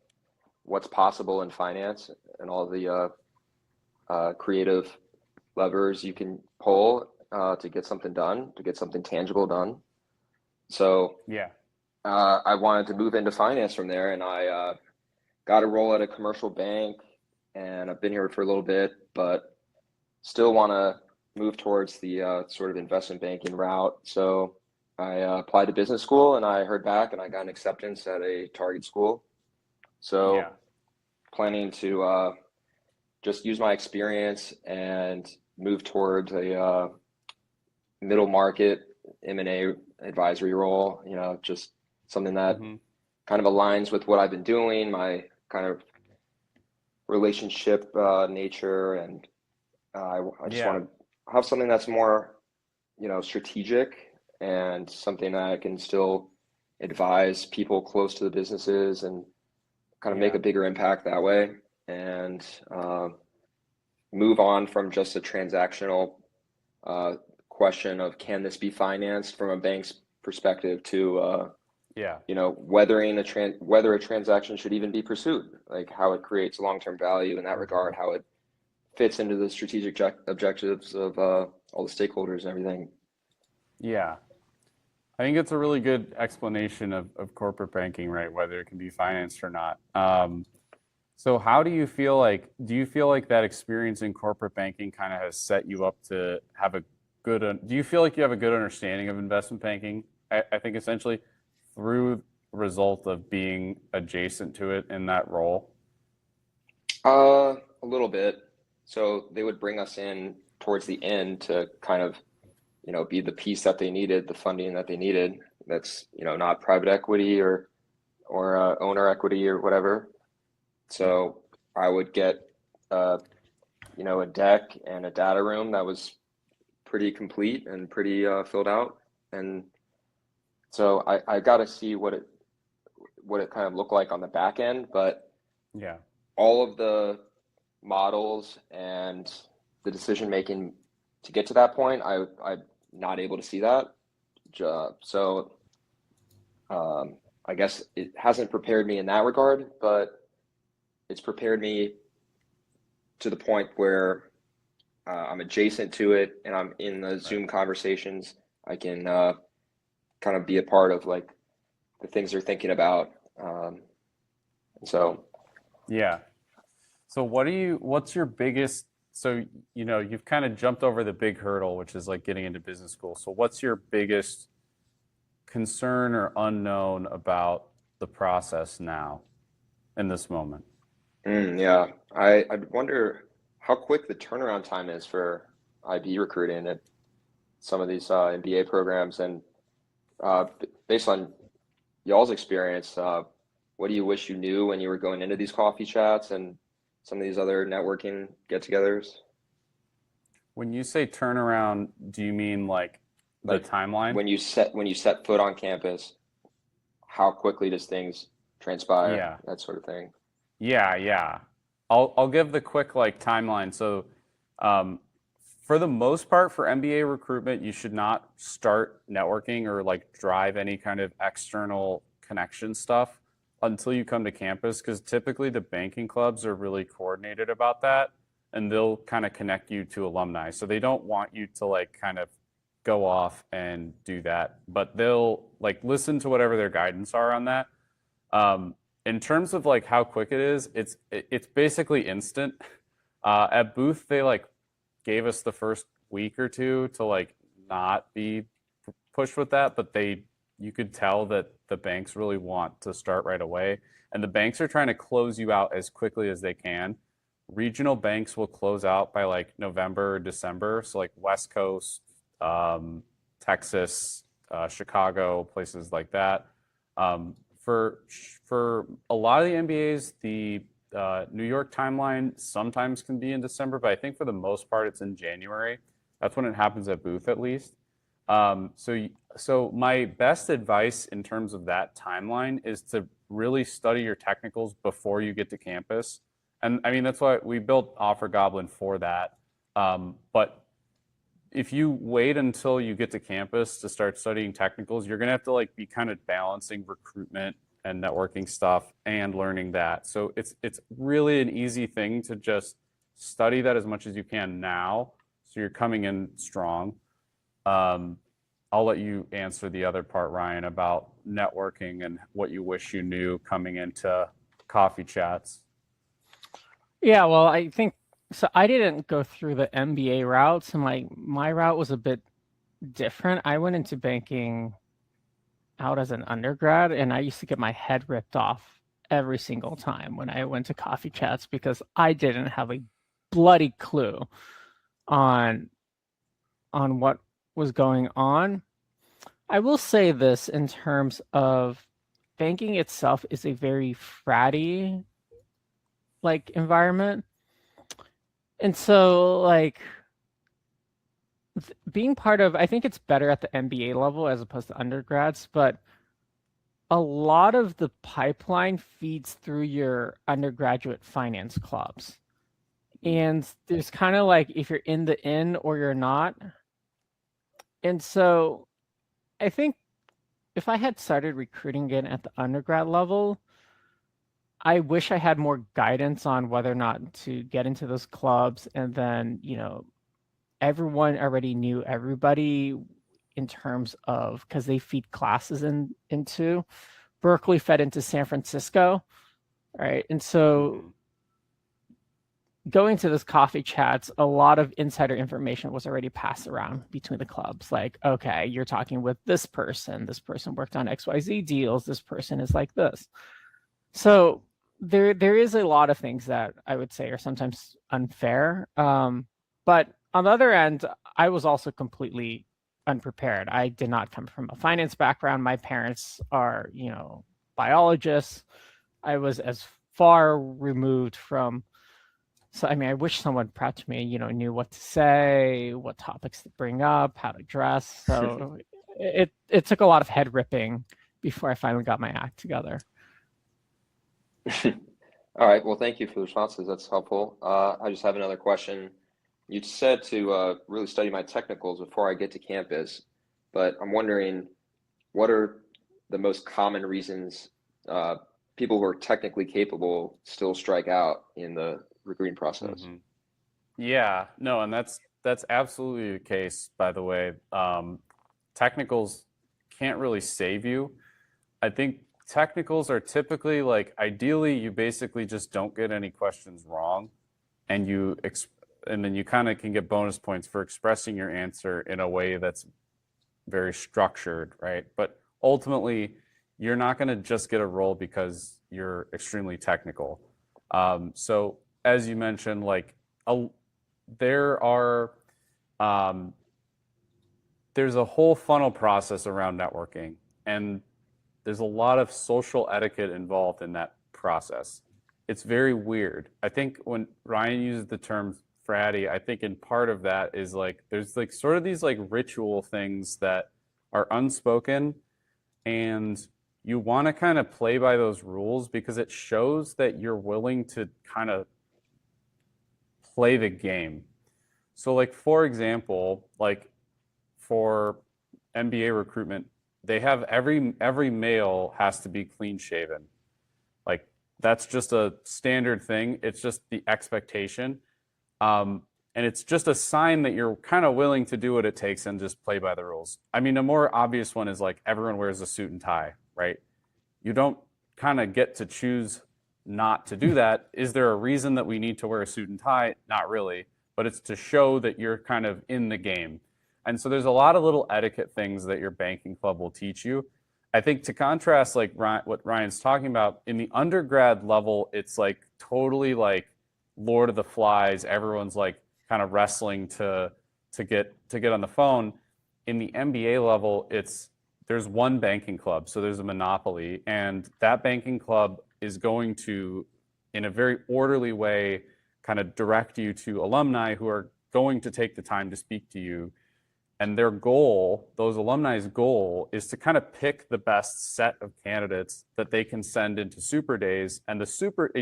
what's possible in finance and all the creative levers you can pull to get something done, to get something tangible done. So I wanted to move into finance from there, and I got a role at a commercial bank, and I've been here for a little bit, but still want to move towards the sort of investment banking route. So I applied to business school, and I heard back, and I got an acceptance at a target school. So planning to just use my experience and move towards a middle market M&A advisory role, just something that kind of aligns with what I've been doing, my kind of relationship nature, and I just want to have something that's more, strategic, and something that I can still advise people close to the businesses and kind of make a bigger impact that way, and move on from just a transactional question of can this be financed from a bank's perspective to whether a transaction should even be pursued, like how it creates long-term value in that regard, how it fits into the strategic objectives of all the stakeholders and everything. Yeah, I think it's a really good explanation of corporate banking, right? Whether it can be financed or not. So how do you feel like, do you feel like that experience in corporate banking kind of has set you up to have a good, do you feel like you have a good understanding of investment banking? I think essentially through result of being adjacent to it in that role. A little bit. So they would bring us in towards the end to kind of, be the piece that they needed, the funding that they needed. That's, not private equity or owner equity or whatever. So I would get, a deck and a data room that was pretty complete and pretty filled out. And so I got to see what it kind of looked like on the back end, but Yeah. all of the models and the decision making to get to that point, I'm not able to see that. So I guess it hasn't prepared me in that regard, but it's prepared me to the point where I'm adjacent to it and I'm in the Zoom conversations. I can kind of be a part of like the things they're thinking about. So Yeah. So what's your biggest, so, you've kind of jumped over the big hurdle, which is like getting into business school. So what's your biggest concern or unknown about the process now in this moment? yeah, I wonder how quick the turnaround time is for IB recruiting at some of these MBA programs. And based on y'all's experience, what do you wish you knew when you were going into these coffee chats and some of these other networking get-togethers? When you say turnaround, do you mean like the Like timeline? when you set foot on campus, how quickly does things transpire? Yeah. That sort of thing. Yeah. I'll give the quick like timeline. So, for the most part, for MBA recruitment, you should not start networking or like drive any kind of external connection stuff until you come to campus, because typically the banking clubs are really coordinated about that, and they'll kind of connect you to alumni. So they don't want you to like kind of go off and do that, but they'll like listen to whatever their guidance are on that. In terms of like how quick it is, it's basically instant. At Booth, they like gave us the first week or two to like not be pushed with that, but you could tell that the banks really want to start right away, and the banks are trying to close you out as quickly as they can. Regional banks will close out by like November or December, so like West Coast, Texas, Chicago, places like that. For a lot of the MBAs, the New York timeline sometimes can be in December, but I think for the most part it's in January. That's when it happens at Booth, at least. So my best advice in terms of that timeline is to really study your technicals before you get to campus. And I mean, that's why we built OfferGoblin for that. But if you wait until you get to campus to start studying technicals, you're going to have to like be kind of balancing recruitment and networking stuff and learning that. So it's really an easy thing to just study that as much as you can now, so you're coming in strong. I'll let you answer the other part, Ryan, about networking and what you wish you knew coming into coffee chats. Yeah, well, I think so. I didn't go through the MBA route, so my route was a bit different. I went into banking out as an undergrad, and I used to get my head ripped off every single time when I went to coffee chats because I didn't have a bloody clue on what was going on. I will say this in terms of banking itself is a very fratty like environment. And so like being part of, I think it's better at the MBA level as opposed to undergrads, but a lot of the pipeline feeds through your undergraduate finance clubs. And there's kind of like if you're in the in or you're not. And so I think if I had started recruiting again at the undergrad level, I wish I had more guidance on whether or not to get into those clubs. And then, everyone already knew everybody in terms of, because they feed classes into Berkeley, fed into San Francisco, right? And so going to those coffee chats, a lot of insider information was already passed around between the clubs. Like, okay, you're talking with this person worked on XYZ deals, this person is like this. So there is a lot of things that I would say are sometimes unfair. But on the other end, I was also completely unprepared. I did not come from a finance background. My parents are, biologists. I was as far removed from. So, I mean, I wish someone prepped me, knew what to say, what topics to bring up, how to dress. So it took a lot of head ripping before I finally got my act together. All right. Well, thank you for the responses. That's helpful. I just have another question. You said to really study my technicals before I get to campus, but I'm wondering, what are the most common reasons people who are technically capable still strike out in the recruiting process? Mm-hmm. Yeah, no, and that's absolutely the case, by the way. Technicals can't really save you. I think technicals are typically like, ideally, you basically just don't get any questions wrong, and then you kind of can get bonus points for expressing your answer in a way that's very structured, right? But ultimately, you're not going to just get a role because you're extremely technical. So as you mentioned, like there's a whole funnel process around networking, and there's a lot of social etiquette involved in that process. It's very weird. I think when Ryan uses the term fratty, I think in part of that is like there's like sort of these like ritual things that are unspoken, and you want to kind of play by those rules because it shows that you're willing to kind of play the game. So like, for example, like for MBA recruitment, they have every male has to be clean shaven. Like that's just a standard thing. It's just the expectation. And it's just a sign that you're kind of willing to do what it takes and just play by the rules. I mean, a more obvious one is like everyone wears a suit and tie, right? You don't kind of get to choose not to do that. Is there a reason that we need to wear a suit and tie? Not really, but it's to show that you're kind of in the game. And so there's a lot of little etiquette things that your banking club will teach you. I think to contrast like what Ryan's talking about, in the undergrad level, it's like totally like Lord of the Flies. Everyone's like kind of wrestling to get on the phone. In the MBA level, there's one banking club, so there's a monopoly, and that banking club is going to, in a very orderly way, kind of direct you to alumni who are going to take the time to speak to you. And their goal, those alumni's goal, is to kind of pick the best set of candidates that they can send into super days. And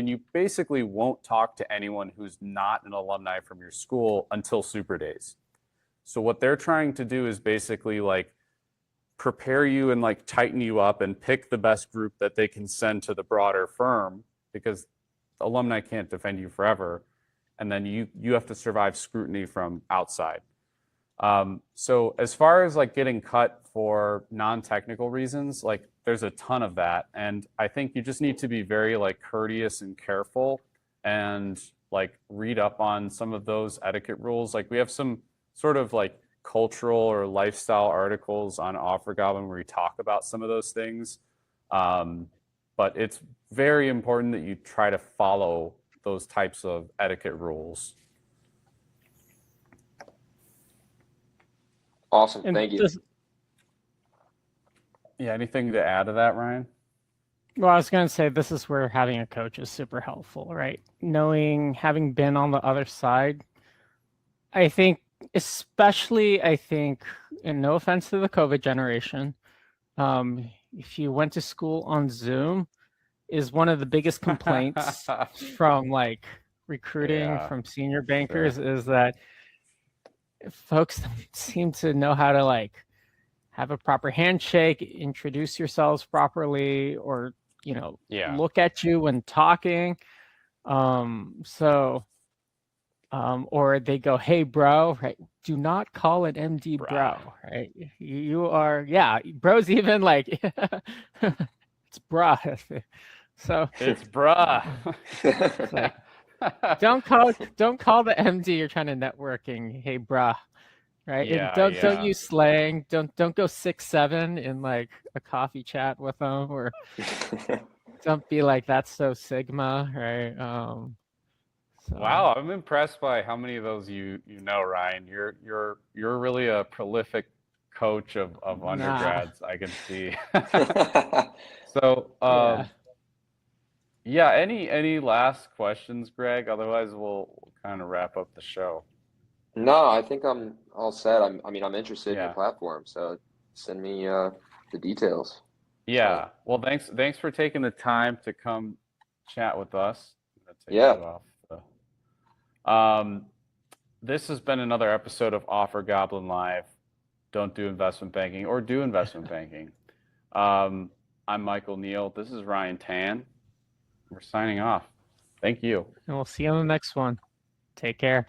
you basically won't talk to anyone who's not an alumni from your school until super days. So what they're trying to do is basically like prepare you and like tighten you up and pick the best group that they can send to the broader firm, because alumni can't defend you forever. And then you have to survive scrutiny from outside. So as far as like getting cut for non-technical reasons, like there's a ton of that. And I think you just need to be very like courteous and careful and like read up on some of those etiquette rules. Like we have some sort of like cultural or lifestyle articles on OfferGoblin where we talk about some of those things. But it's very important that you try to follow those types of etiquette rules. Awesome. Thank you. Yeah, anything to add to that, Ryan? Well, I was going to say, this is where having a coach is super helpful, right? Having been on the other side, I think, especially, and no offense to the COVID generation, if you went to school on Zoom, is one of the biggest complaints from like recruiting from senior bankers is that folks seem to know how to like have a proper handshake, introduce yourselves properly, or look at you when talking. Or they go, "Hey, bro," right? Do not call an MD bro, right? You are, bro's even like it's bruh. So it's bruh. It's like, Don't call the MD you're trying to networking. Hey, bruh. Right? And Yeah, don't yeah. use slang. Don't go 6'7" in like a coffee chat with them, or don't be like that's so Sigma, right? So Wow, I'm impressed by how many of those you know, Ryan. You're really a prolific coach of nah, undergrads, I can see. So, yeah. yeah, any last questions, Greg? Otherwise, we'll kind of wrap up the show. No, I think I'm all set. I mean, I'm interested in your Yeah. platform, so send me the details. Excited. Yeah. Well, thanks for taking the time to come chat with us. I'm gonna take Yeah. you off the this has been another episode of Offer Goblin Live. Don't do investment banking or do investment banking. I'm Michael Neal. This is Ryan Tan. We're signing off. Thank you. And we'll see you on the next one. Take care.